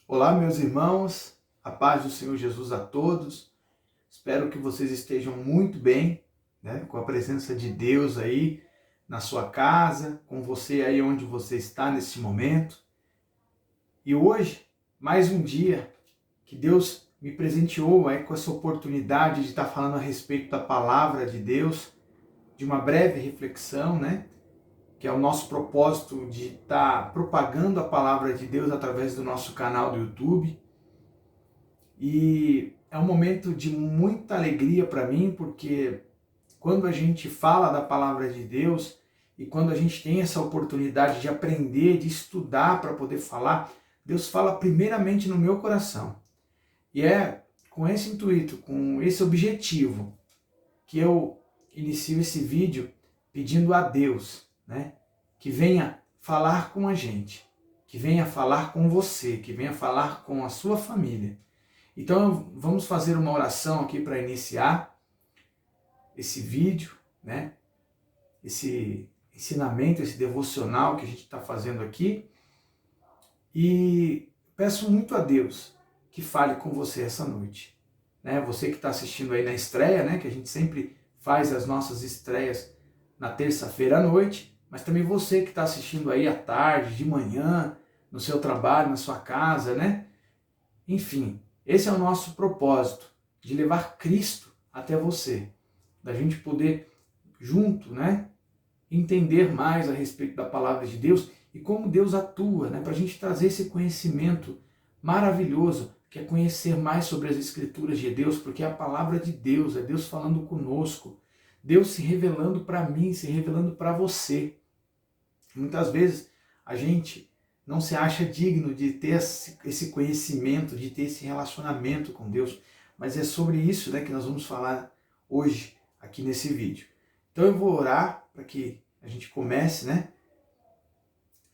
Olá, meus irmãos, a paz do Senhor Jesus a todos. Espero que vocês estejam muito bem, né? Com a presença de Deus aí na sua casa, com você aí onde você está nesse momento. E hoje, mais um dia que Deus me presenteou aí com essa oportunidade de estar falando a respeito da palavra de Deus, de uma breve reflexão, né? Que é o nosso propósito de estar propagando a palavra de Deus através do nosso canal do YouTube. E é um momento de muita alegria para mim, porque quando a gente fala da palavra de Deus e quando a gente tem essa oportunidade de aprender, de estudar para poder falar, Deus fala primeiramente no meu coração. E é com esse intuito, com esse objetivo, que eu inicio esse vídeo pedindo a Deus, né, que venha falar com a gente, que venha falar com você, que venha falar com a sua família. Então vamos fazer uma oração aqui para iniciar esse vídeo, né? Esse ensinamento, esse devocional que a gente está fazendo aqui. E peço muito a Deus que fale com você essa noite, né? Você que está assistindo aí na estreia, né? Que a gente sempre faz as nossas estreias na terça-feira à noite, mas também você que está assistindo aí à tarde, de manhã, no seu trabalho, na sua casa, né? Enfim, esse é o nosso propósito, de levar Cristo até você, da gente poder junto, né, entender mais a respeito da palavra de Deus e como Deus atua, né, para a gente trazer esse conhecimento maravilhoso, que é conhecer mais sobre as Escrituras de Deus, porque é a palavra de Deus, é Deus falando conosco, Deus se revelando para mim, se revelando para você. Muitas vezes a gente não se acha digno de ter esse conhecimento, de ter esse relacionamento com Deus. Mas é sobre isso, né, que nós vamos falar hoje aqui nesse vídeo. Então eu vou orar para que a gente comece, né,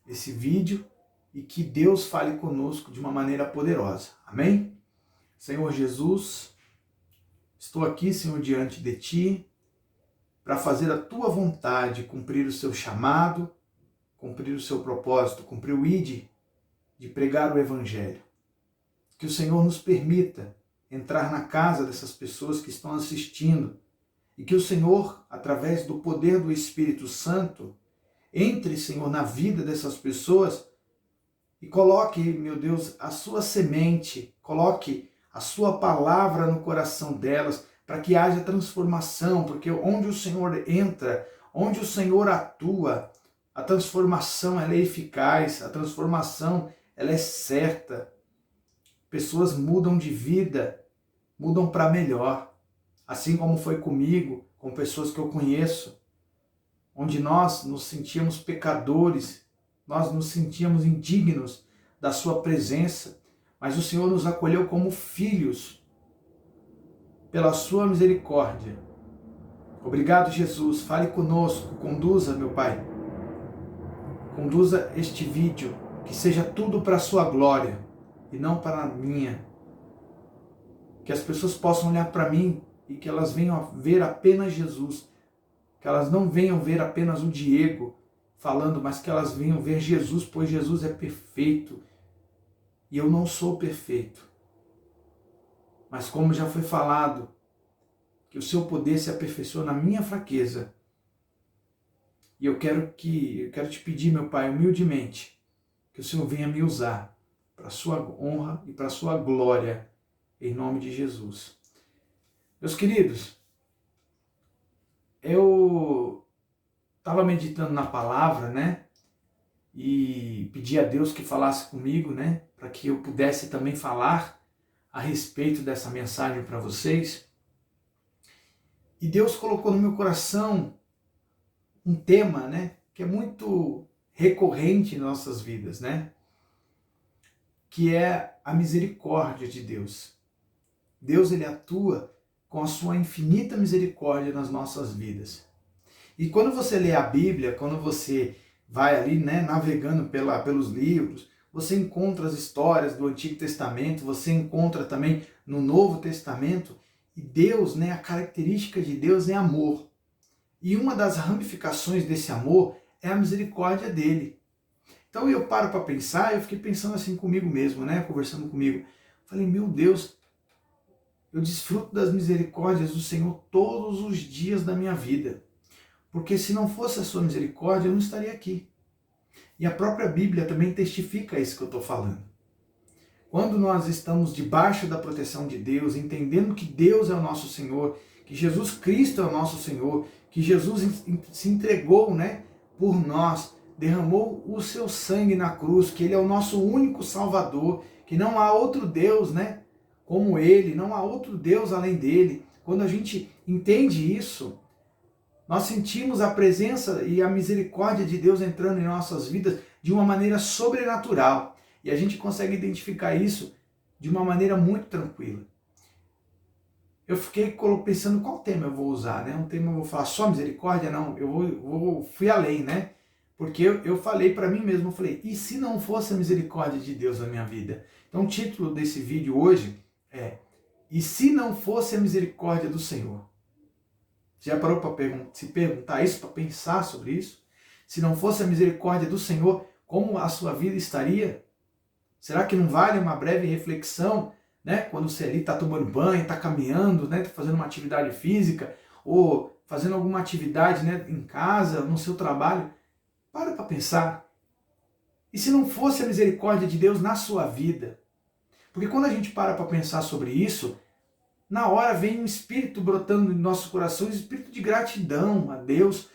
esse vídeo e que Deus fale conosco de uma maneira poderosa. Amém? Senhor Jesus, estou aqui, Senhor, diante de Ti para fazer a Tua vontade, cumprir o Seu chamado, cumprir o seu propósito, cumprir o ID de pregar o Evangelho. Que o Senhor nos permita entrar na casa dessas pessoas que estão assistindo e que o Senhor, através do poder do Espírito Santo, entre, Senhor, na vida dessas pessoas e coloque, meu Deus, a sua semente, coloque a sua palavra no coração delas para que haja transformação, porque onde o Senhor entra, onde o Senhor atua, a transformação ela é eficaz, a transformação ela é certa. Pessoas mudam de vida, mudam para melhor. Assim como foi comigo, com pessoas que eu conheço, onde nós nos sentíamos pecadores, nós nos sentíamos indignos da sua presença, mas o Senhor nos acolheu como filhos, pela sua misericórdia. Obrigado, Jesus. Fale conosco, conduza, meu Pai. Conduza este vídeo, que seja tudo para a sua glória e não para a minha. Que as pessoas possam olhar para mim e que elas venham ver apenas Jesus. Que elas não venham ver apenas o Diego falando, mas que elas venham ver Jesus, pois Jesus é perfeito e eu não sou perfeito. Mas como já foi falado, que o seu poder se aperfeiçoa na minha fraqueza. E eu quero te pedir, meu Pai, humildemente, que o Senhor venha me usar para a sua honra e para a sua glória, em nome de Jesus. Meus queridos, eu estava meditando na palavra, né? E pedi a Deus que falasse comigo, né? Para que eu pudesse também falar a respeito dessa mensagem para vocês. E Deus colocou no meu coração um tema, né, que é muito recorrente em nossas vidas, né, que é a misericórdia de Deus. Deus, ele atua com a sua infinita misericórdia nas nossas vidas. E quando você lê a Bíblia, quando você vai ali, né, navegando pelos livros, você encontra as histórias do Antigo Testamento, você encontra também no Novo Testamento, e Deus, né, a característica de Deus é amor. E uma das ramificações desse amor é a misericórdia dele. Então eu paro para pensar, eu fiquei pensando assim comigo mesmo, né? Conversando comigo. Falei, meu Deus, eu desfruto das misericórdias do Senhor todos os dias da minha vida. Porque se não fosse a sua misericórdia, eu não estaria aqui. E a própria Bíblia também testifica isso que eu estou falando. Quando nós estamos debaixo da proteção de Deus, entendendo que Deus é o nosso Senhor, que Jesus Cristo é o nosso Senhor, que Jesus se entregou, né, por nós, derramou o seu sangue na cruz, que Ele é o nosso único Salvador, que não há outro Deus, né, como Ele, não há outro Deus além dele. Quando a gente entende isso, nós sentimos a presença e a misericórdia de Deus entrando em nossas vidas de uma maneira sobrenatural. E a gente consegue identificar isso de uma maneira muito tranquila. Eu fiquei pensando qual tema eu vou usar, né? Um tema eu vou falar só misericórdia? Não, fui além, né? Porque eu falei para mim mesmo, eu falei, e se não fosse a misericórdia de Deus na minha vida? Então o título desse vídeo hoje é, e se não fosse a misericórdia do Senhor? Você já parou para se perguntar isso, para pensar sobre isso? Se não fosse a misericórdia do Senhor, como a sua vida estaria? Será que não vale uma breve reflexão, né? Quando você ali está tomando banho, está caminhando, né? Está fazendo uma atividade física, ou fazendo alguma atividade, né? Em casa, no seu trabalho. Para pensar. E se não fosse a misericórdia de Deus na sua vida? Porque quando a gente para pensar sobre isso, na hora vem um espírito brotando em nossos corações, um espírito de gratidão a Deus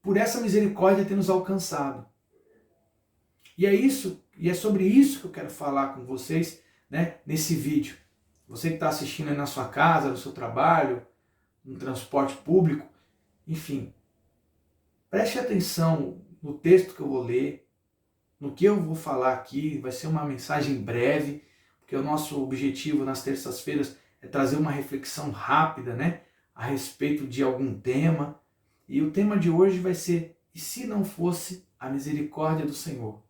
por essa misericórdia ter nos alcançado. E é sobre isso que eu quero falar com vocês, né, nesse vídeo. Você que está assistindo aí na sua casa, no seu trabalho, no transporte público, enfim. Preste atenção no texto que eu vou ler, no que eu vou falar aqui. Vai ser uma mensagem breve, porque o nosso objetivo nas terças-feiras é trazer uma reflexão rápida, né, a respeito de algum tema. E o tema de hoje vai ser, e se não fosse a misericórdia do Senhor?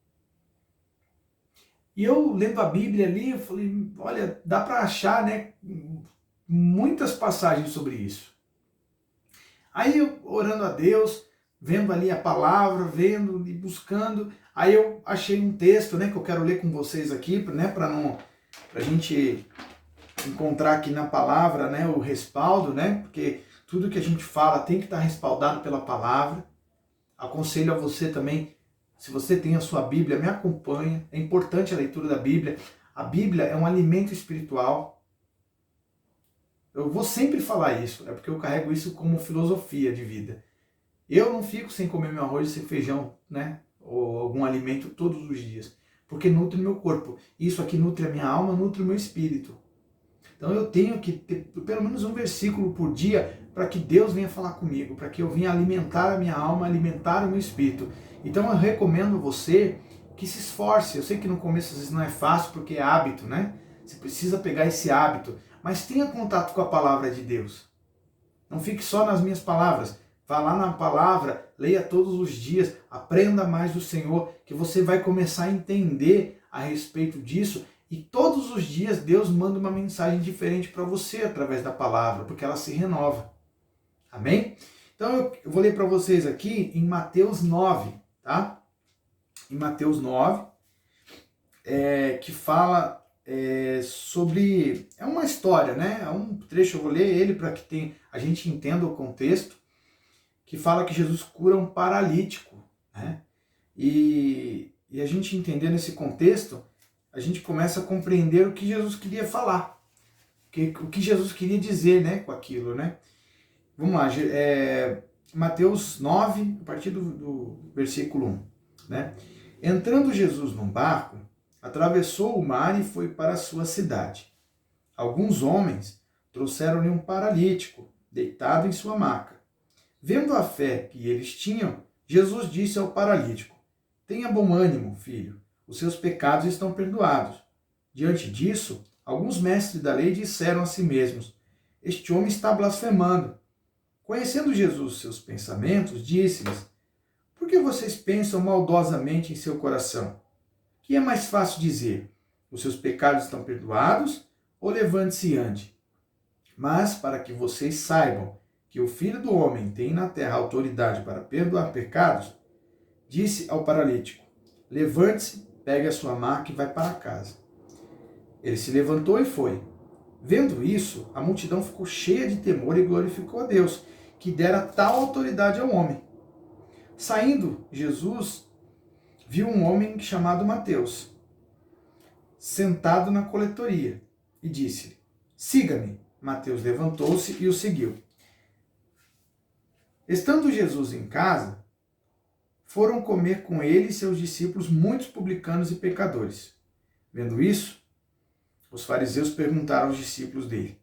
E eu lendo a Bíblia ali, eu falei, olha, dá para achar, né, muitas passagens sobre isso. Aí eu orando a Deus, vendo ali a palavra, vendo e buscando, aí eu achei um texto, né, que eu quero ler com vocês aqui, né, para a gente encontrar aqui na palavra, né, o respaldo, né, porque tudo que a gente fala tem que estar respaldado pela palavra. Aconselho a você também, se você tem a sua Bíblia, me acompanha. É importante a leitura da Bíblia. A Bíblia é um alimento espiritual. Eu vou sempre falar isso, é porque eu carrego isso como filosofia de vida. Eu não fico sem comer meu arroz e sem feijão, né? Ou algum alimento todos os dias, porque nutre meu corpo. Isso aqui nutre a minha alma, nutre o meu espírito. Então eu tenho que ter pelo menos um versículo por dia para que Deus venha falar comigo, para que eu venha alimentar a minha alma, alimentar o meu espírito. Então eu recomendo você que se esforce. Eu sei que no começo às vezes não é fácil porque é hábito, né? Você precisa pegar esse hábito, mas tenha contato com a palavra de Deus. Não fique só nas minhas palavras. Vá lá na palavra, leia todos os dias, aprenda mais do Senhor, que você vai começar a entender a respeito disso. E todos os dias Deus manda uma mensagem diferente para você através da palavra, porque ela se renova. Amém? Então eu vou ler para vocês aqui em Mateus 9, tá? Em Mateus 9, que fala sobre... É uma história, né? É um trecho, eu vou ler ele para que a gente entenda o contexto, que fala que Jesus cura um paralítico, né? E a gente entendendo esse contexto, a gente começa a compreender o que Jesus queria falar, o que Jesus queria dizer, né, com aquilo, né? Vamos lá, Mateus 9, a partir do versículo 1, né? Entrando Jesus num barco, atravessou o mar e foi para a sua cidade. Alguns homens trouxeram-lhe um paralítico, deitado em sua maca. Vendo a fé que eles tinham, Jesus disse ao paralítico, tenha bom ânimo, filho, os seus pecados estão perdoados. Diante disso, alguns mestres da lei disseram a si mesmos, este homem está blasfemando. Conhecendo Jesus seus pensamentos, disse-lhes, por que vocês pensam maldosamente em seu coração? Que é mais fácil dizer, os seus pecados estão perdoados, ou levante-se e ande? Mas, para que vocês saibam que o Filho do Homem tem na terra autoridade para perdoar pecados, disse ao paralítico, levante-se, pegue a sua maca e vai para casa. Ele se levantou e foi. Vendo isso, a multidão ficou cheia de temor e glorificou a Deus, que dera tal autoridade ao homem. Saindo, Jesus viu um homem chamado Mateus, sentado na coletoria, e disse-lhe: siga-me. Mateus levantou-se e o seguiu. Estando Jesus em casa, foram comer com ele e seus discípulos muitos publicanos e pecadores. Vendo isso, os fariseus perguntaram aos discípulos dele: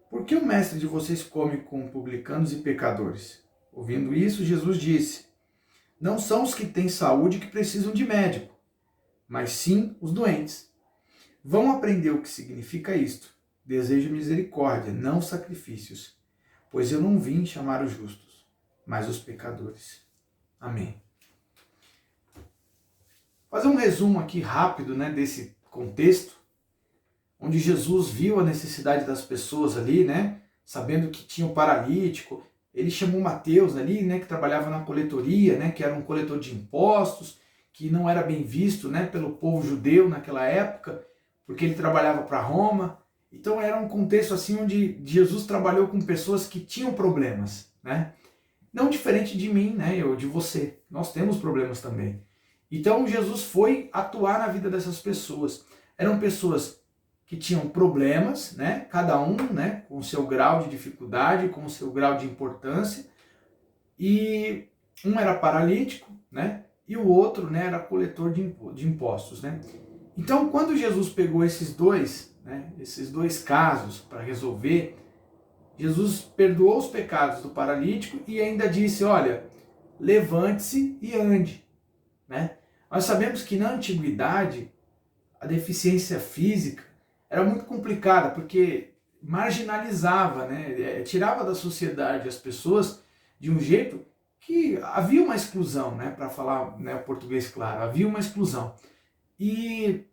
por que o mestre de vocês come com publicanos e pecadores? Ouvindo isso, Jesus disse: não são os que têm saúde que precisam de médico, mas sim os doentes. Vão aprender o que significa isto. Desejo misericórdia, não sacrifícios, pois eu não vim chamar os justos, mas os pecadores. Amém. Fazer um resumo aqui rápido, né, desse contexto, onde Jesus viu a necessidade das pessoas ali, né, sabendo que tinha um paralítico. Ele chamou Mateus ali, né, que trabalhava na coletoria, né, que era um coletor de impostos, que não era bem visto, né, pelo povo judeu naquela época, porque ele trabalhava para Roma. Então era um contexto assim onde Jesus trabalhou com pessoas que tinham problemas, né? Não diferente de mim, né, ou de você. Nós temos problemas também. Então Jesus foi atuar na vida dessas pessoas. Eram pessoas que tinham problemas, né? Cada um, né, com o seu grau de dificuldade, com o seu grau de importância. E um era paralítico, né? E o outro, né, era coletor de impostos, né? Então, quando Jesus pegou esses dois casos para resolver, Jesus perdoou os pecados do paralítico e ainda disse: olha, levante-se e ande, né? Nós sabemos que na antiguidade a deficiência física era muito complicada, porque marginalizava, né? Tirava da sociedade as pessoas de um jeito que havia uma exclusão, né? Para falar, né, o português claro, havia uma exclusão. E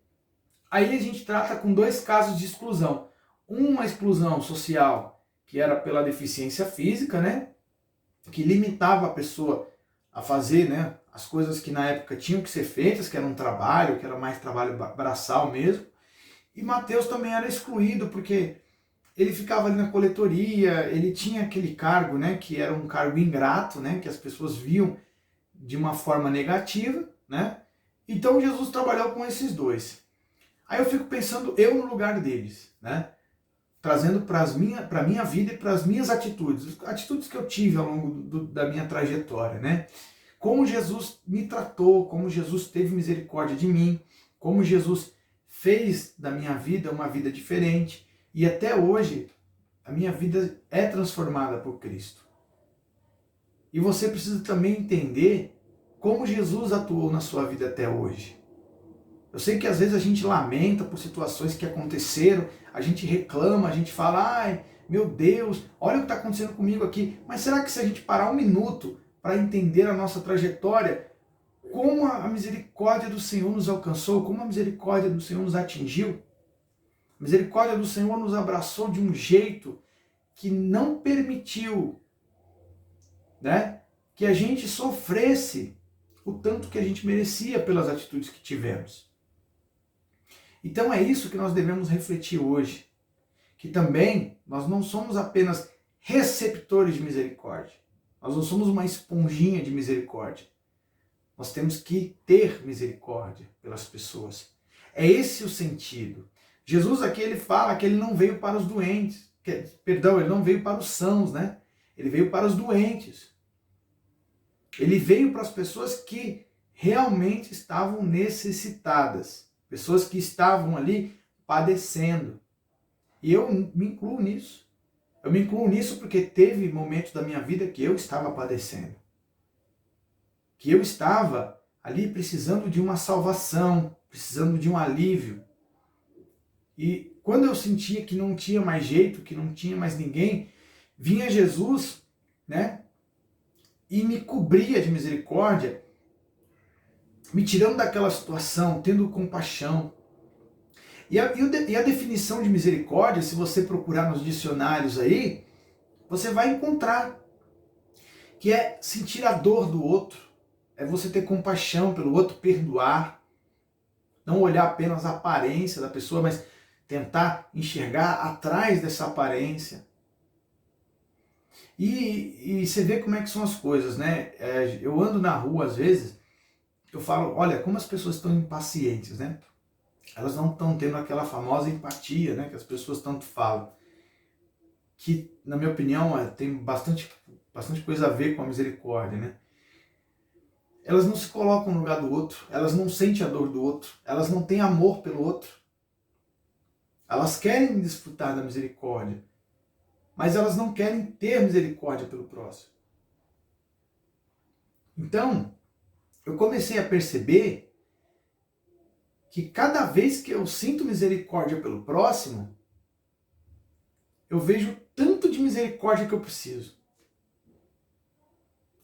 aí a gente trata com dois casos de exclusão. Uma exclusão social, que era pela deficiência física, né? Que limitava a pessoa a fazer, né, as coisas que na época tinham que ser feitas, que era um trabalho, que era mais trabalho braçal mesmo. E Mateus também era excluído, porque ele ficava ali na coletoria, ele tinha aquele cargo, né, que era um cargo ingrato, né, que as pessoas viam de uma forma negativa, né? Então Jesus trabalhou com esses dois. Aí eu fico pensando eu no lugar deles, né? Trazendo para a minha vida e para as minhas atitudes que eu tive ao longo da minha trajetória, né? Como Jesus me tratou, como Jesus teve misericórdia de mim, como Jesus fez da minha vida uma vida diferente, e até hoje a minha vida é transformada por Cristo. E você precisa também entender como Jesus atuou na sua vida até hoje. Eu sei que às vezes a gente lamenta por situações que aconteceram, a gente reclama, a gente fala: ai, meu Deus, olha o que está acontecendo comigo aqui. Mas será que se a gente parar um minuto para entender a nossa trajetória, como a misericórdia do Senhor nos alcançou, como a misericórdia do Senhor nos atingiu? A misericórdia do Senhor nos abraçou de um jeito que não permitiu, né, que a gente sofresse o tanto que a gente merecia pelas atitudes que tivemos. Então é isso que nós devemos refletir hoje, que também nós não somos apenas receptores de misericórdia, nós não somos uma esponjinha de misericórdia, nós temos que ter misericórdia pelas pessoas. É esse o sentido. Jesus aqui ele fala que ele não veio para os doentes, ele não veio para os sãos, né? Ele veio para os doentes. Ele veio para as pessoas que realmente estavam necessitadas. Pessoas que estavam ali padecendo. E eu me incluo nisso. Eu me incluo nisso porque teve momentos da minha vida que eu estava padecendo. Que eu estava ali precisando de uma salvação, precisando de um alívio. E quando eu sentia que não tinha mais jeito, que não tinha mais ninguém, vinha Jesus, né? E me cobria de misericórdia, me tirando daquela situação, tendo compaixão. E a definição de misericórdia, se você procurar nos dicionários aí, você vai encontrar que é sentir a dor do outro, é você ter compaixão pelo outro, perdoar, não olhar apenas a aparência da pessoa, mas tentar enxergar atrás dessa aparência. E você vê como é que são as coisas, né? Eu ando na rua às vezes, eu falo, olha, como as pessoas estão impacientes, né? Elas não estão tendo aquela famosa empatia, né? Que as pessoas tanto falam. Que, na minha opinião, tem bastante coisa a ver com a misericórdia, né? Elas não se colocam no lugar do outro, elas não sentem a dor do outro, elas não têm amor pelo outro. Elas querem desfrutar da misericórdia, mas elas não querem ter misericórdia pelo próximo. Então, eu comecei a perceber que cada vez que eu sinto misericórdia pelo próximo, eu vejo tanto de misericórdia que eu preciso.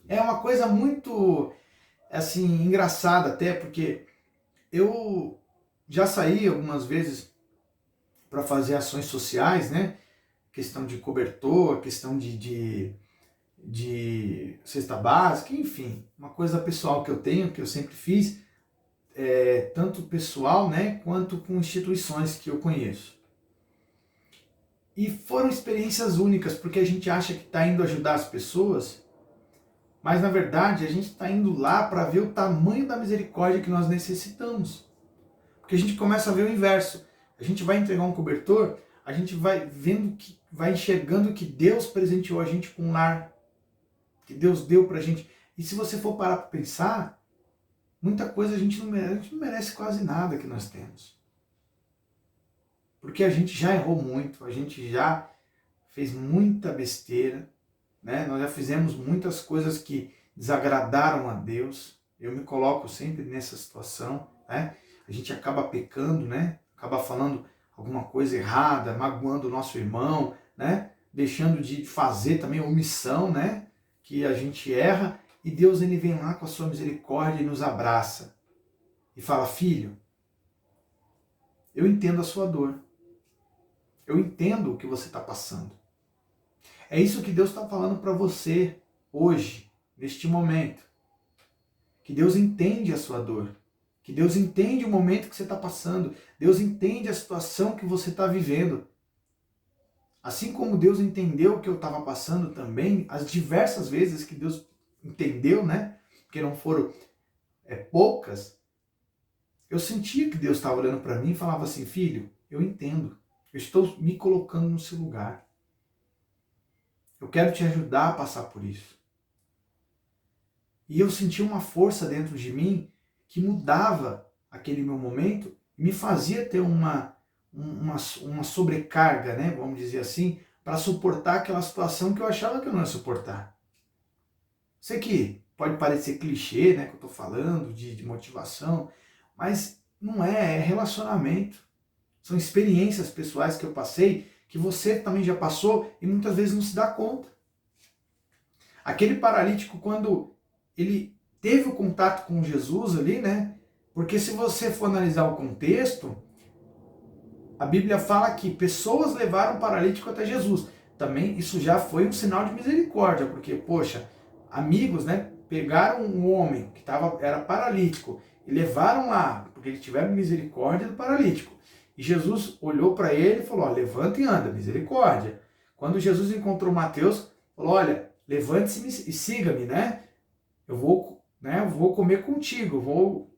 É uma coisa muito, assim, engraçada até, porque eu já saí algumas vezes para fazer ações sociais, né? Questão de cobertor, questão de cesta básica, enfim, uma coisa pessoal que eu tenho, que eu sempre fiz, tanto pessoal, né, quanto com instituições que eu conheço. E foram experiências únicas, porque a gente acha que está indo ajudar as pessoas, mas na verdade a gente está indo lá para ver o tamanho da misericórdia que nós necessitamos. Porque a gente começa a ver o inverso. A gente vai entregar um cobertor, a gente vai vendo, vai enxergando que Deus presenteou a gente com um lar, que Deus deu pra gente. E se você for parar para pensar, muita coisa a gente não merece quase nada que nós temos. Porque a gente já errou muito, a gente já fez muita besteira, né? Nós já fizemos muitas coisas que desagradaram a Deus. Eu me coloco sempre nessa situação, né? A gente acaba pecando, né? Acaba falando alguma coisa errada, magoando o nosso irmão, né? Deixando de fazer também omissão, né? Que a gente erra e Deus ele vem lá com a sua misericórdia e nos abraça e fala: filho, eu entendo a sua dor, eu entendo o que você está passando. É isso que Deus está falando para você hoje, neste momento. Que Deus entende a sua dor. Que Deus entende o momento que você está passando. Deus entende a situação que você está vivendo. Assim como Deus entendeu o que eu estava passando também, as diversas vezes que Deus entendeu, né? Porque não foram poucas, eu sentia que Deus estava olhando para mim e falava assim: filho, eu entendo. Eu estou me colocando no seu lugar. Eu quero te ajudar a passar por isso. E eu senti uma força dentro de mim que mudava aquele meu momento e me fazia ter uma sobrecarga, né, vamos dizer assim, para suportar aquela situação que eu achava que eu não ia suportar. Sei que pode parecer clichê, né, que eu estou falando, de motivação, mas não é relacionamento. São experiências pessoais que eu passei, que você também já passou e muitas vezes não se dá conta. Aquele paralítico, quando ele teve o contato com Jesus ali, né? Porque se você for analisar o contexto, a Bíblia fala que pessoas levaram o paralítico até Jesus. Também isso já foi um sinal de misericórdia, porque, poxa, amigos, né, pegaram um homem que era paralítico e levaram lá, porque eles tiveram misericórdia do paralítico. E Jesus olhou para ele e falou: ó, levanta e anda, misericórdia. Quando Jesus encontrou Mateus, falou: olha, levante-se e siga-me, né? Eu vou comer contigo, eu vou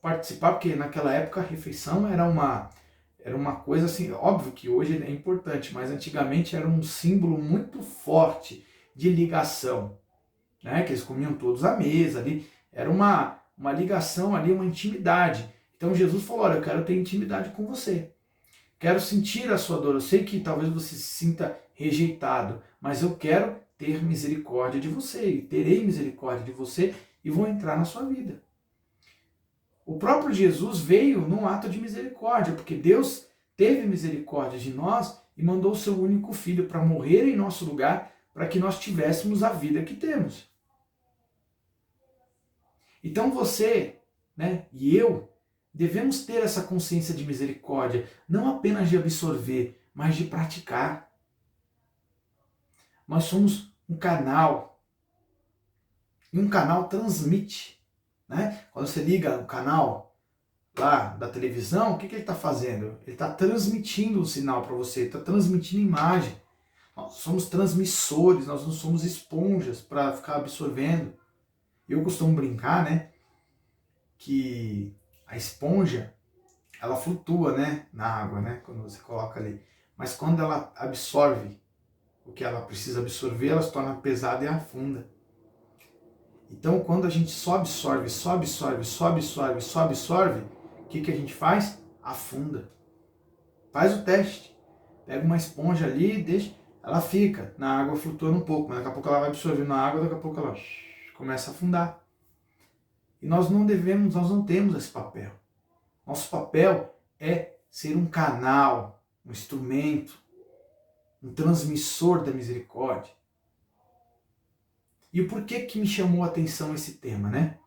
participar, porque naquela época a refeição era uma coisa assim, óbvio que hoje é importante, mas antigamente era um símbolo muito forte de ligação, né? Que eles comiam todos à mesa ali, era uma ligação ali, uma intimidade. Então Jesus falou: olha, eu quero ter intimidade com você, quero sentir a sua dor, eu sei que talvez você se sinta rejeitado, mas eu quero ter misericórdia de você, e terei misericórdia de você e vou entrar na sua vida. O próprio Jesus veio num ato de misericórdia, porque Deus teve misericórdia de nós e mandou o seu único filho para morrer em nosso lugar, para que nós tivéssemos a vida que temos. Então você, né, e eu devemos ter essa consciência de misericórdia, não apenas de absorver, mas de praticar. Nós somos um canal, e um canal transmite. né? Quando você liga o canal lá da televisão, o que ele está fazendo? Ele está transmitindo um sinal para você, está transmitindo imagem. Nós somos transmissores, nós não somos esponjas para ficar absorvendo. Eu costumo brincar, né, que a esponja, ela flutua, né, na água, né, quando você coloca ali. Mas quando ela absorve o que ela precisa absorver, ela se torna pesada e afunda. Então, quando a gente só absorve, o que a gente faz? Afunda. Faz o teste. Pega uma esponja ali e deixa, ela fica na água flutuando um pouco, mas daqui a pouco ela vai absorvendo a água, daqui a pouco ela começa a afundar. E nós não temos esse papel. Nosso papel é ser um canal, um instrumento, um transmissor da misericórdia. E o porquê que me chamou a atenção esse tema, né?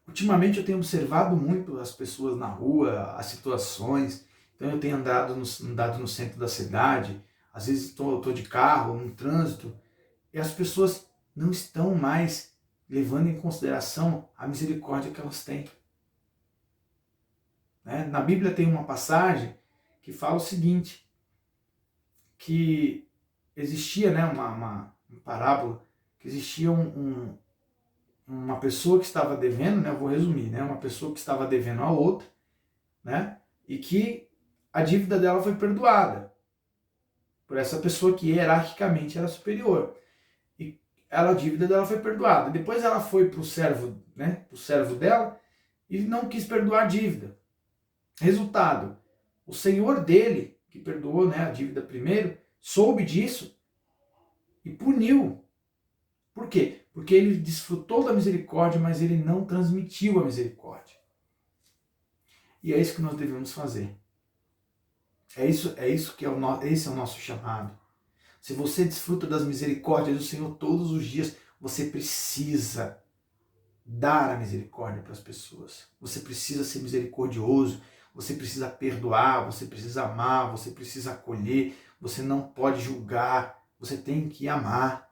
Ultimamente eu tenho observado muito as pessoas na rua, as situações. Então eu tenho andado no centro da cidade, às vezes estou de carro, no trânsito, e as pessoas não estão mais levando em consideração a misericórdia que elas têm. Né? Na Bíblia tem uma passagem que fala o seguinte, que existia, né, uma parábola, que existia uma pessoa que estava devendo, né, eu vou resumir, né, uma pessoa que estava devendo a outra, né, e que a dívida dela foi perdoada por essa pessoa que hierarquicamente era superior. E a dívida dela foi perdoada. Depois ela foi para o servo, né, pro servo dela e não quis perdoar a dívida. Resultado, o senhor dele, que perdoou, né, a dívida primeiro, soube disso e puniu. Por quê? Porque ele desfrutou da misericórdia, mas ele não transmitiu a misericórdia. E é isso que nós devemos fazer. Esse é o nosso chamado. Se você desfruta das misericórdias do Senhor todos os dias, você precisa dar a misericórdia para as pessoas. Você precisa ser misericordioso, você precisa perdoar, você precisa amar, você precisa acolher, você não pode julgar, você tem que amar.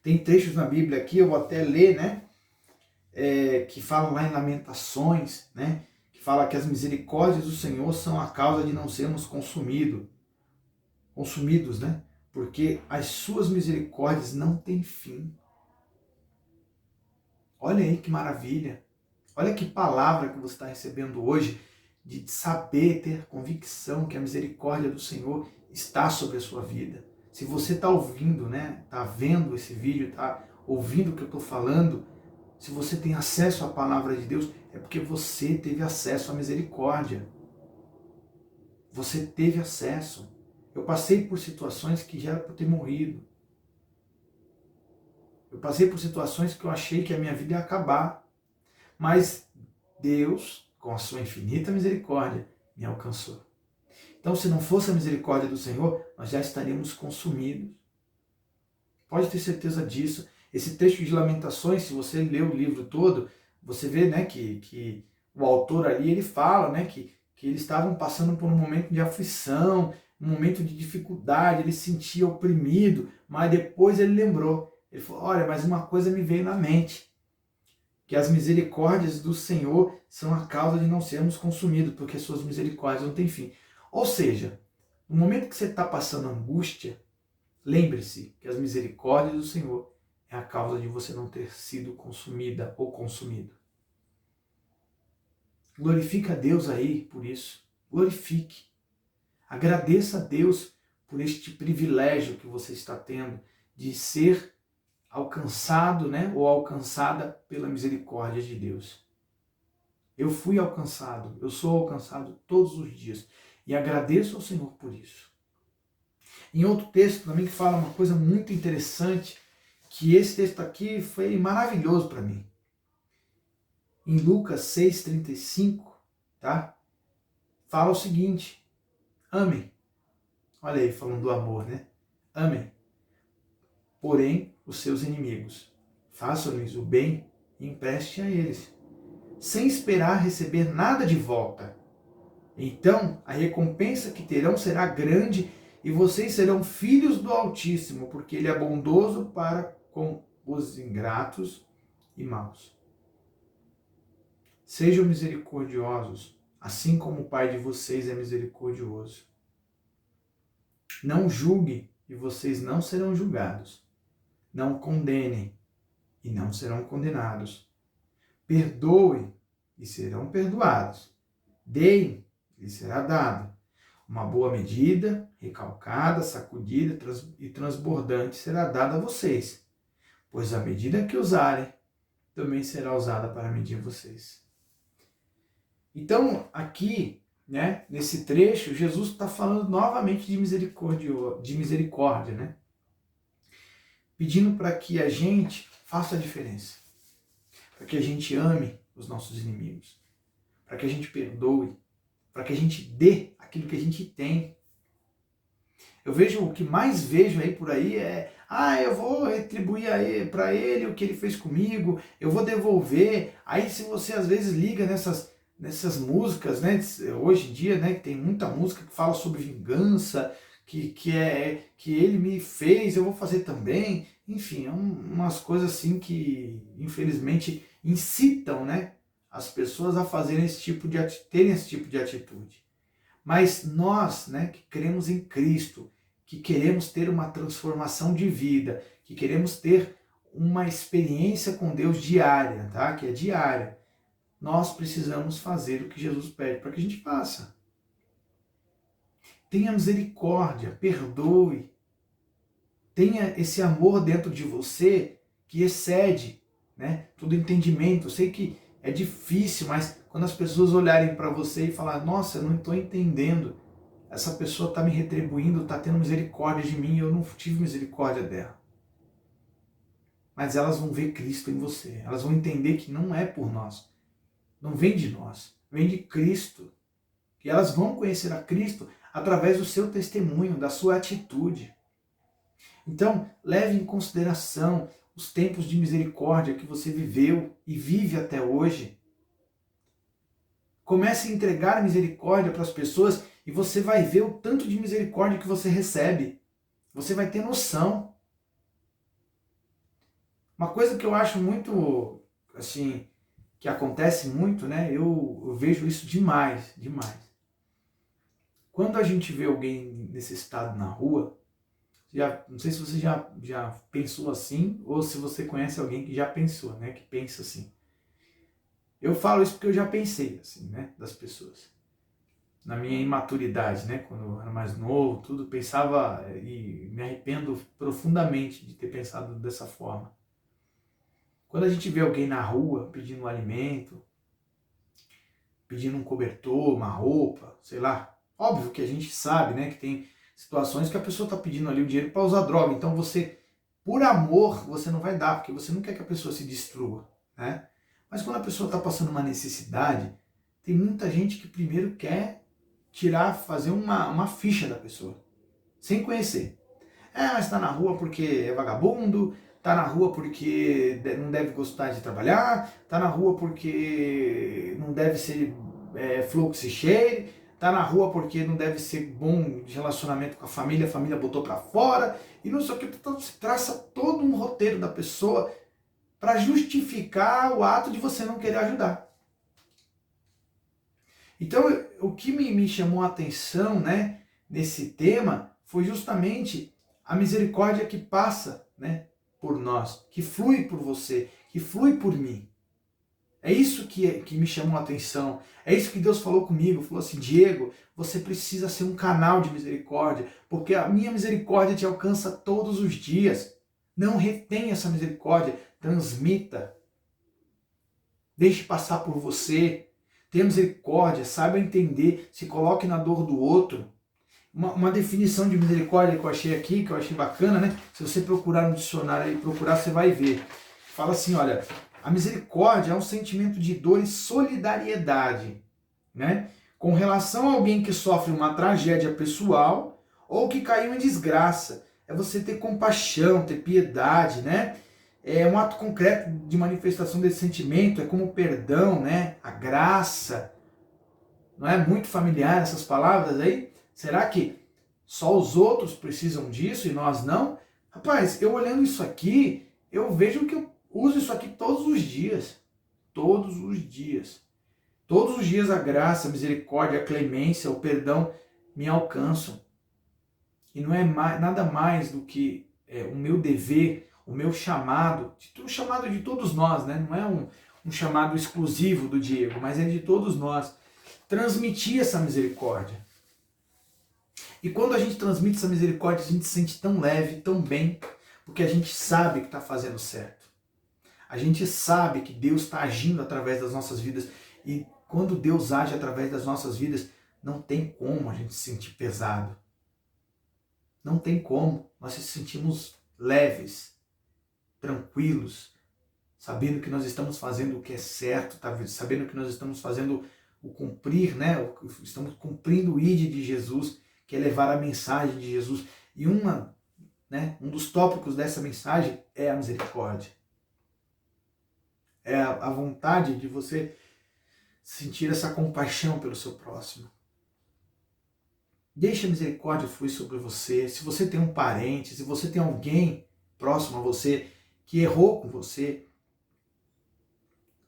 Tem trechos na Bíblia aqui, eu vou até ler, né? Que falam lá em Lamentações, né? Que fala que as misericórdias do Senhor são a causa de não sermos consumidos, né? Porque as suas misericórdias não têm fim. Olha aí que maravilha. Olha que palavra que você está recebendo hoje, de saber, ter convicção que a misericórdia do Senhor está sobre a sua vida. Se você está ouvindo, né, está vendo esse vídeo, está ouvindo o que eu estou falando, se você tem acesso à palavra de Deus, é porque você teve acesso à misericórdia. Você teve acesso. Eu passei por situações que já era para ter morrido. Eu passei por situações que eu achei que a minha vida ia acabar. Mas Deus, com a sua infinita misericórdia, me alcançou. Então, se não fosse a misericórdia do Senhor, nós já estaríamos consumidos. Pode ter certeza disso. Esse texto de Lamentações, se você ler o livro todo, você vê, né, que o autor ali, ele fala, né, que eles estavam passando por um momento de aflição, um momento de dificuldade, ele se sentia oprimido, mas depois ele lembrou. Ele falou, olha, mas uma coisa me veio na mente, que as misericórdias do Senhor são a causa de não sermos consumidos, porque suas misericórdias não têm fim. Ou seja, no momento que você está passando angústia, lembre-se que as misericórdias do Senhor é a causa de você não ter sido consumida ou consumido. Glorifica a Deus aí por isso. Glorifique. Agradeça a Deus por este privilégio que você está tendo de ser alcançado, né, ou alcançada pela misericórdia de Deus. Eu fui alcançado, eu sou alcançado todos os dias e agradeço ao Senhor por isso. Em outro texto também que fala uma coisa muito interessante, que esse texto aqui foi maravilhoso para mim. Em Lucas 6,35, tá? Fala o seguinte, amem. Olha aí, falando do amor, né? Amem, porém, os seus inimigos. Façam-lhes o bem e emprestem a eles, sem esperar receber nada de volta. Então, a recompensa que terão será grande e vocês serão filhos do Altíssimo, porque Ele é bondoso para com os ingratos e maus. Sejam misericordiosos, assim como o Pai de vocês é misericordioso. Não julguem e vocês não serão julgados. Não condenem e não serão condenados. Perdoem e serão perdoados. Deem e será dado. Uma boa medida, recalcada, sacudida e transbordante será dada a vocês, pois a medida que usarem também será usada para medir vocês. Então, aqui, né, nesse trecho, Jesus está falando novamente de misericórdia, né? Pedindo para que a gente faça a diferença, para que a gente ame os nossos inimigos, para que a gente perdoe, para que a gente dê aquilo que a gente tem. O que mais vejo aí por aí é, eu vou retribuir para ele o que ele fez comigo, eu vou devolver. Aí se você às vezes liga nessas músicas, né, hoje em dia, né, que tem muita música que fala sobre vingança, que ele me fez, eu vou fazer também. Enfim, umas coisas assim que infelizmente incitam, né, as pessoas a fazerem terem esse tipo de atitude. Mas nós, né, que cremos em Cristo, que queremos ter uma transformação de vida, que queremos ter uma experiência com Deus diária, tá? Que é diária, nós precisamos fazer o que Jesus pede para que a gente faça. Tenha misericórdia, perdoe. Tenha esse amor dentro de você que excede, né, todo entendimento. Eu sei que é difícil, mas quando as pessoas olharem para você e falar, nossa, eu não estou entendendo, essa pessoa está me retribuindo, está tendo misericórdia de mim, eu não tive misericórdia dela. Mas elas vão ver Cristo em você, elas vão entender que não é por nós, não vem de nós, vem de Cristo. E elas vão conhecer a Cristo através do seu testemunho, da sua atitude. Então, leve em consideração os tempos de misericórdia que você viveu e vive até hoje. Comece a entregar misericórdia para as pessoas e você vai ver o tanto de misericórdia que você recebe. Você vai ter noção. Uma coisa que eu acho muito, assim, que acontece muito, né? Eu vejo isso demais. Quando a gente vê alguém necessitado na rua, não sei se você já pensou assim, ou se você conhece alguém que já pensou, né? Que pensa assim. Eu falo isso porque eu já pensei, assim, né? Das pessoas. Na minha imaturidade, né? Quando eu era mais novo, tudo, pensava e me arrependo profundamente de ter pensado dessa forma. Quando a gente vê alguém na rua pedindo um alimento, pedindo um cobertor, uma roupa, sei lá. Óbvio que a gente sabe, né? Que tem situações que a pessoa está pedindo ali o dinheiro para usar droga. Então você, por amor, você não vai dar, porque você não quer que a pessoa se destrua, né? Mas quando a pessoa está passando uma necessidade, tem muita gente que primeiro quer fazer uma ficha da pessoa, sem conhecer. Mas está na rua porque é vagabundo, está na rua porque não deve gostar de trabalhar, está na rua porque não deve ser flor que se cheire, está na rua porque não deve ser bom de relacionamento com a família botou para fora, e não sei o que, então se traça todo um roteiro da pessoa para justificar o ato de você não querer ajudar. Então, o que me chamou a atenção, né, nesse tema foi justamente a misericórdia que passa, né, por nós, que flui por você, que flui por mim. É isso que me chamou a atenção. É isso que Deus falou comigo. Falou assim, Diego, você precisa ser um canal de misericórdia, porque a minha misericórdia te alcança todos os dias. Não retenha essa misericórdia, transmita. Deixe passar por você. Tenha misericórdia, saiba entender, se coloque na dor do outro. Uma definição de misericórdia que eu achei aqui, que eu achei bacana, né? Se você procurar no dicionário e você vai ver. Fala assim, olha, a misericórdia é um sentimento de dor e solidariedade, né? Com relação a alguém que sofre uma tragédia pessoal ou que caiu em desgraça. É você ter compaixão, ter piedade, né? É um ato concreto de manifestação desse sentimento, é como o perdão, né? A graça. Não é muito familiar essas palavras aí? Será que só os outros precisam disso e nós não? Rapaz, eu olhando isso aqui, eu vejo que eu uso isso aqui todos os dias. Todos os dias. Todos os dias a graça, a misericórdia, a clemência, o perdão me alcançam. E não é nada mais do que o meu dever, o meu chamado, o chamado de todos nós, né? Não é um chamado exclusivo do Diego, mas é de todos nós. Transmitir essa misericórdia. E quando a gente transmite essa misericórdia, a gente se sente tão leve, tão bem, porque a gente sabe que está fazendo certo. A gente sabe que Deus está agindo através das nossas vidas. E quando Deus age através das nossas vidas, não tem como a gente se sentir pesado. Não tem como. Nós se sentimos leves, tranquilos, sabendo que nós estamos fazendo o que é certo, sabendo que nós estamos fazendo o cumprir, né? Estamos cumprindo o ID de Jesus, que é levar a mensagem de Jesus. E um dos tópicos dessa mensagem é a misericórdia. É a vontade de você sentir essa compaixão pelo seu próximo. Deixe a misericórdia fluir sobre você. Se você tem um parente, se você tem alguém próximo a você que errou com você,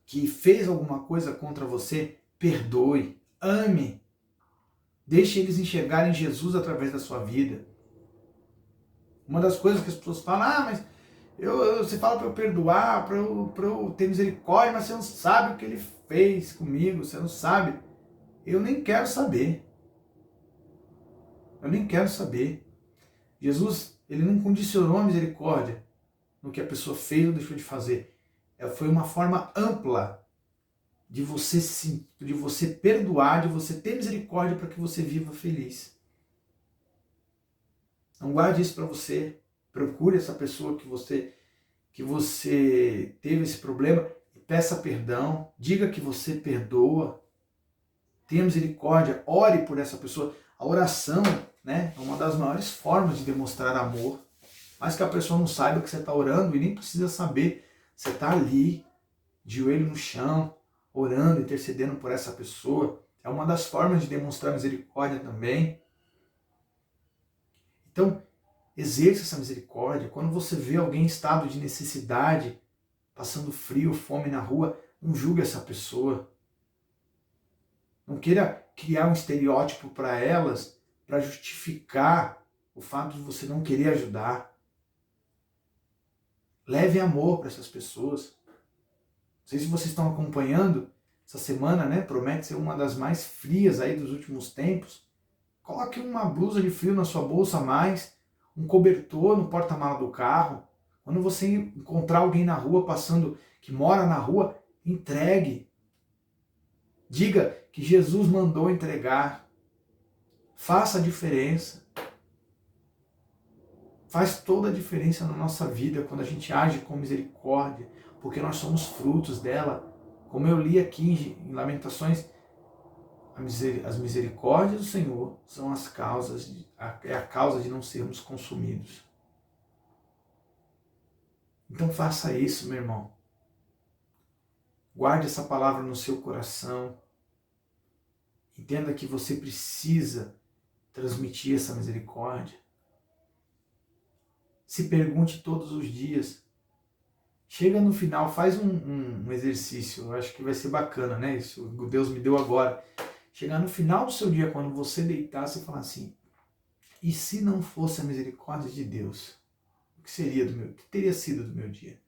que fez alguma coisa contra você, perdoe, ame. Deixe eles enxergarem Jesus através da sua vida. Uma das coisas que as pessoas falam, mas você fala para eu perdoar, para eu ter misericórdia, mas você não sabe o que ele fez comigo, você não sabe. Eu nem quero saber. Eu nem quero saber. Jesus, ele não condicionou a misericórdia no que a pessoa fez ou deixou de fazer. Foi uma forma ampla de você perdoar, de você ter misericórdia para que você viva feliz. Não guarde isso para você. Procure essa pessoa que você teve esse problema e peça perdão. Diga que você perdoa. Tenha misericórdia. Ore por essa pessoa. A oração, né, é uma das maiores formas de demonstrar amor. Mas que a pessoa não saiba que você está orando e nem precisa saber. Você está ali, de joelho no chão, orando, intercedendo por essa pessoa. É uma das formas de demonstrar misericórdia também. Então, exerça essa misericórdia. Quando você vê alguém em estado de necessidade, passando frio, fome na rua, não julgue essa pessoa. Não queira criar um estereótipo para elas para justificar o fato de você não querer ajudar. Leve amor para essas pessoas. Não sei se vocês estão acompanhando, essa semana, né, promete ser uma das mais frias aí dos últimos tempos. Coloque uma blusa de frio na sua bolsa a mais, um cobertor no porta-mala do carro. Quando você encontrar alguém na rua passando, que mora na rua, entregue. Diga que Jesus mandou entregar. Faça a diferença. Faz toda a diferença na nossa vida quando a gente age com misericórdia, porque nós somos frutos dela. Como eu li aqui em Lamentações, as misericórdias do Senhor são é a causa de não sermos consumidos. Então faça isso, meu irmão. Guarde essa palavra no seu coração. Entenda que você precisa transmitir essa misericórdia. Se pergunte todos os dias. Chega no final, faz um exercício. Eu acho que vai ser bacana, né? Isso Deus me deu agora. Chegar no final do seu dia, quando você deitar, você falar assim: e se não fosse a misericórdia de Deus? O que teria sido do meu dia?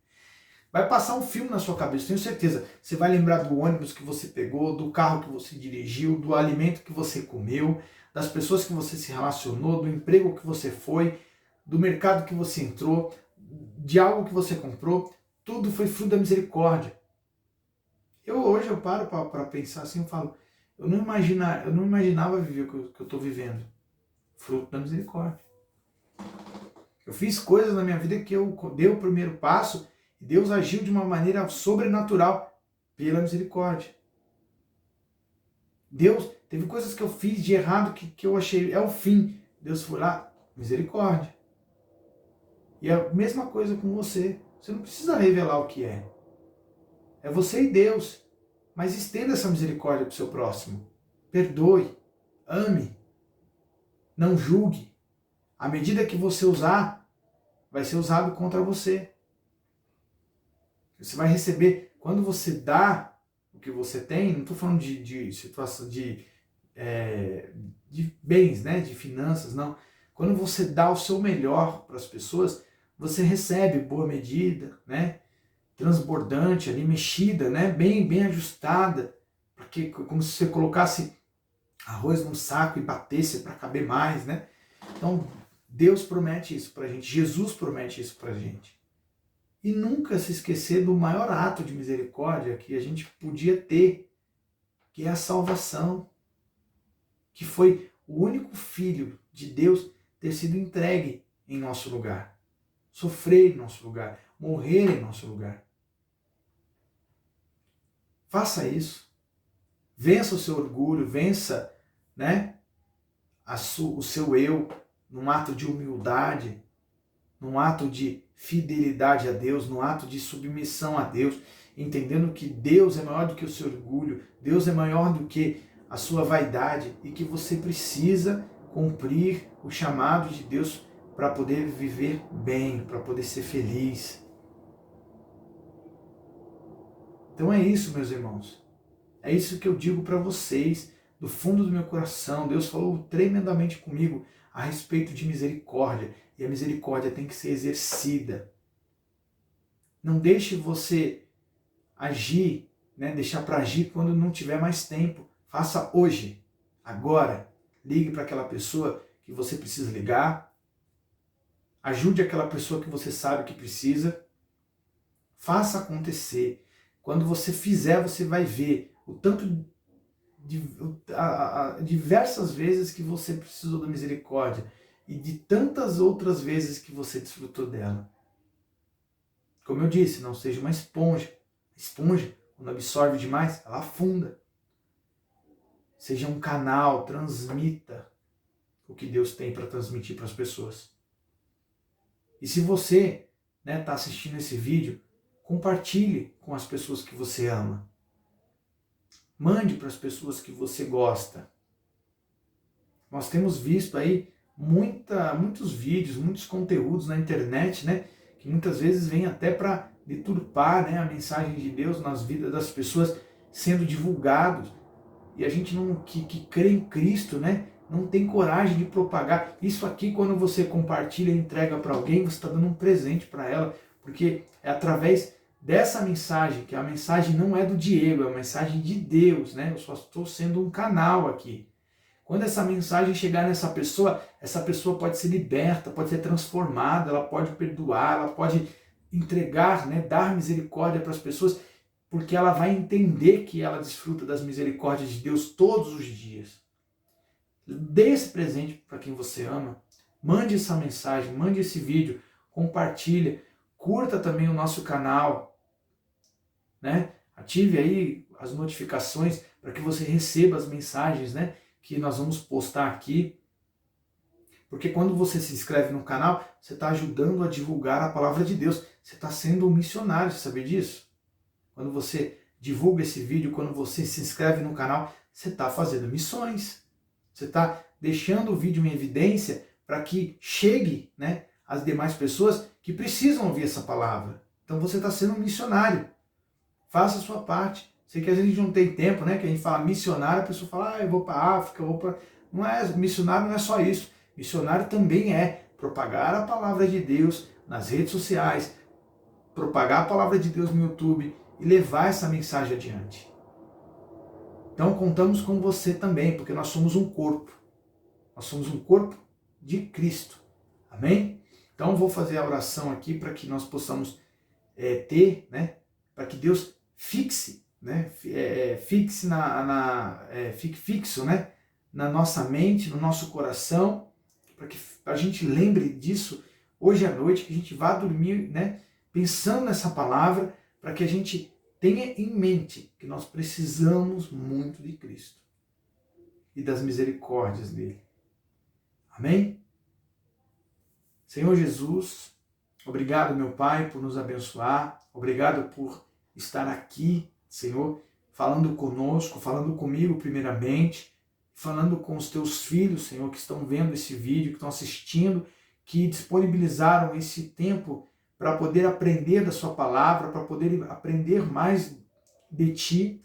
Vai passar um filme na sua cabeça, tenho certeza. Você vai lembrar do ônibus que você pegou, do carro que você dirigiu, do alimento que você comeu, das pessoas que você se relacionou, do emprego que você foi, do mercado que você entrou, de algo que você comprou. Tudo foi fruto da misericórdia. Hoje eu paro para pensar assim, eu falo, eu não imaginava viver o que eu estou vivendo. Fruto da misericórdia. Eu fiz coisas na minha vida que eu dei o primeiro passo e Deus agiu de uma maneira sobrenatural pela misericórdia. Deus, teve coisas que eu fiz de errado que eu achei, é o fim. Deus foi lá, misericórdia. E é a mesma coisa com você. Você não precisa revelar o que é. É você e Deus. Mas estenda essa misericórdia para o seu próximo. Perdoe. Ame. Não julgue. À medida que você usar, vai ser usado contra você. Você vai receber, quando você dá o que você tem, não estou falando de situação de bens, né, de finanças, não. Quando você dá o seu melhor para as pessoas, você recebe boa medida, né, transbordante ali, mexida, né, bem ajustada, porque como se você colocasse arroz num saco e batesse para caber mais, né? Então, Deus promete isso pra gente, Jesus promete isso pra gente. E nunca se esquecer do maior ato de misericórdia que a gente podia ter, que é a salvação, que foi o único Filho de Deus ter sido entregue em nosso lugar, sofrer em nosso lugar, morrer em nosso lugar. Faça isso. Vença o seu orgulho, vença, né, o seu eu, num ato de humildade, num ato de fidelidade a Deus, num ato de submissão a Deus, entendendo que Deus é maior do que o seu orgulho, Deus é maior do que a sua vaidade e que você precisa cumprir o chamado de Deus para poder viver bem, para poder ser feliz. Então é isso, meus irmãos. É isso que eu digo para vocês, do fundo do meu coração. Deus falou tremendamente comigo a respeito de misericórdia. E a misericórdia tem que ser exercida. Não deixe você agir, né, deixar para agir quando não tiver mais tempo. Faça hoje, agora. Ligue para aquela pessoa que você precisa ligar. Ajude aquela pessoa que você sabe que precisa. Faça acontecer. Quando você fizer, você vai ver o tanto diversas vezes que você precisou da misericórdia e de tantas outras vezes que você desfrutou dela. Como eu disse, não seja uma esponja. A esponja, quando absorve demais, ela afunda. Seja um canal, transmita o que Deus tem para transmitir para as pessoas. E se você está assistindo esse vídeo, compartilhe com as pessoas que você ama. Mande para as pessoas que você gosta. Nós temos visto aí muitos vídeos, muitos conteúdos na internet, né, que muitas vezes vêm até para deturpar, né, a mensagem de Deus nas vidas das pessoas sendo divulgados. E a gente que crê em Cristo, né, não tem coragem de propagar. Isso aqui, quando você compartilha e entrega para alguém, você está dando um presente para ela, porque é através dessa mensagem, que a mensagem não é do Diego, é a mensagem de Deus, né? Eu só estou sendo um canal aqui. Quando essa mensagem chegar nessa pessoa, essa pessoa pode ser liberta, pode ser transformada, ela pode perdoar, ela pode entregar, né, dar misericórdia para as pessoas, porque ela vai entender que ela desfruta das misericórdias de Deus todos os dias. Dê esse presente para quem você ama, mande essa mensagem, mande esse vídeo, compartilha, curta também o nosso canal, né? Ative aí as notificações para que você receba as mensagens, né, que nós vamos postar aqui. Porque quando você se inscreve no canal, você está ajudando a divulgar a palavra de Deus. Você está sendo um missionário, você sabia disso? Quando você divulga esse vídeo, quando você se inscreve no canal, você está fazendo missões. Você está deixando o vídeo em evidência para que chegue, né, às demais pessoas que precisam ouvir essa palavra. Então você está sendo um missionário. Faça a sua parte. Sei que às vezes a gente não tem tempo, né? Que a gente fala missionário, a pessoa fala, eu vou para a África, eu vou para... Não é, missionário não é só isso. Missionário também é propagar a palavra de Deus nas redes sociais, propagar a palavra de Deus no YouTube e levar essa mensagem adiante. Então contamos com você também, porque nós somos um corpo. Nós somos um corpo de Cristo. Amém? Então vou fazer a oração aqui para que nós possamos ter, né? Para que Deus fixe, né? Fique fixo, né, na nossa mente, no nosso coração, para que a gente lembre disso hoje à noite, que a gente vá dormir, né, pensando nessa palavra, para que a gente tenha em mente que nós precisamos muito de Cristo e das misericórdias dele. Amém? Senhor Jesus, obrigado, meu Pai, por nos abençoar. Obrigado por estar aqui, Senhor, falando conosco, falando comigo primeiramente, falando com os teus filhos, Senhor, que estão vendo esse vídeo, que estão assistindo, que disponibilizaram esse tempo para poder aprender da sua palavra, para poder aprender mais de ti.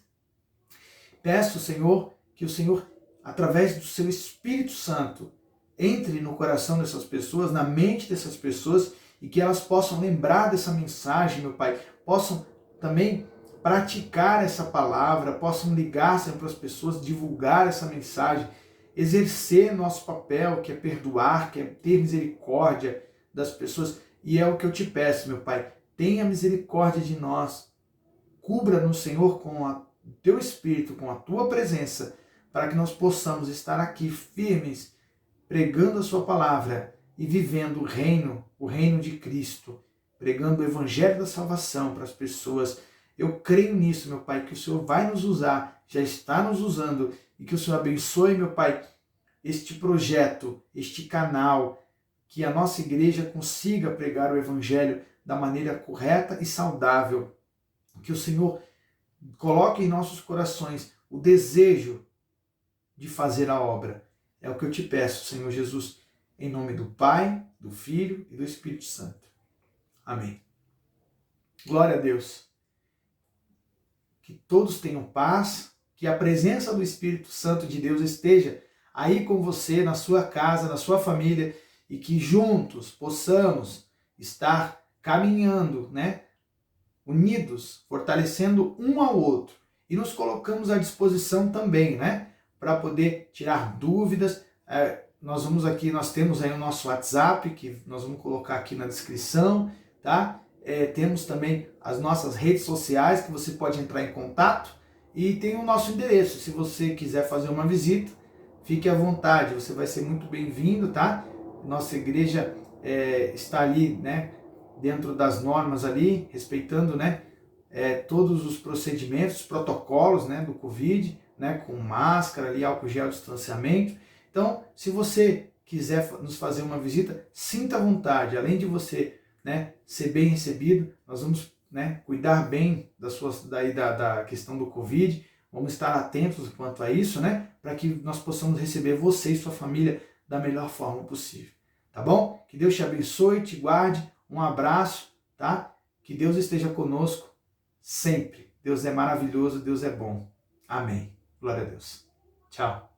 Peço, Senhor, que o Senhor, através do seu Espírito Santo, entre no coração dessas pessoas, na mente dessas pessoas, e que elas possam lembrar dessa mensagem, meu Pai, possam também praticar essa palavra, possam ligar sempre para as pessoas, divulgar essa mensagem, exercer nosso papel, que é perdoar, que é ter misericórdia das pessoas. E é o que eu te peço, meu Pai, tenha misericórdia de nós, cubra-nos, Senhor, com o teu Espírito, com a tua presença, para que nós possamos estar aqui firmes, pregando a sua palavra e vivendo o reino de Cristo, pregando o evangelho da salvação para as pessoas. Eu creio nisso, meu Pai, que o Senhor vai nos usar, já está nos usando, e que o Senhor abençoe, meu Pai, este projeto, este canal, que a nossa igreja consiga pregar o evangelho da maneira correta e saudável. Que o Senhor coloque em nossos corações o desejo de fazer a obra. É o que eu te peço, Senhor Jesus, em nome do Pai, do Filho e do Espírito Santo. Amém. Glória a Deus. Que todos tenham paz, que a presença do Espírito Santo de Deus esteja aí com você, na sua casa, na sua família, e que juntos possamos estar caminhando, unidos, fortalecendo um ao outro, e nos colocamos à disposição também, para poder tirar dúvidas. Nós temos aí o nosso WhatsApp, que nós vamos colocar aqui na descrição, tá? Temos também as nossas redes sociais, que você pode entrar em contato, e tem o nosso endereço. Se você quiser fazer uma visita, fique à vontade, você vai ser muito bem-vindo, tá? Nossa igreja está ali, dentro das normas ali, respeitando, todos os procedimentos, os protocolos, do Covid, com máscara ali, álcool gel, distanciamento. Então, se você quiser nos fazer uma visita, sinta à vontade. Além de você, ser bem recebido, nós vamos, cuidar bem da questão do Covid. Vamos estar atentos quanto a isso, para que nós possamos receber você e sua família da melhor forma possível. Tá bom? Que Deus te abençoe, te guarde. Um abraço, tá? Que Deus esteja conosco sempre. Deus é maravilhoso, Deus é bom. Amém. Glória a Deus. Tchau.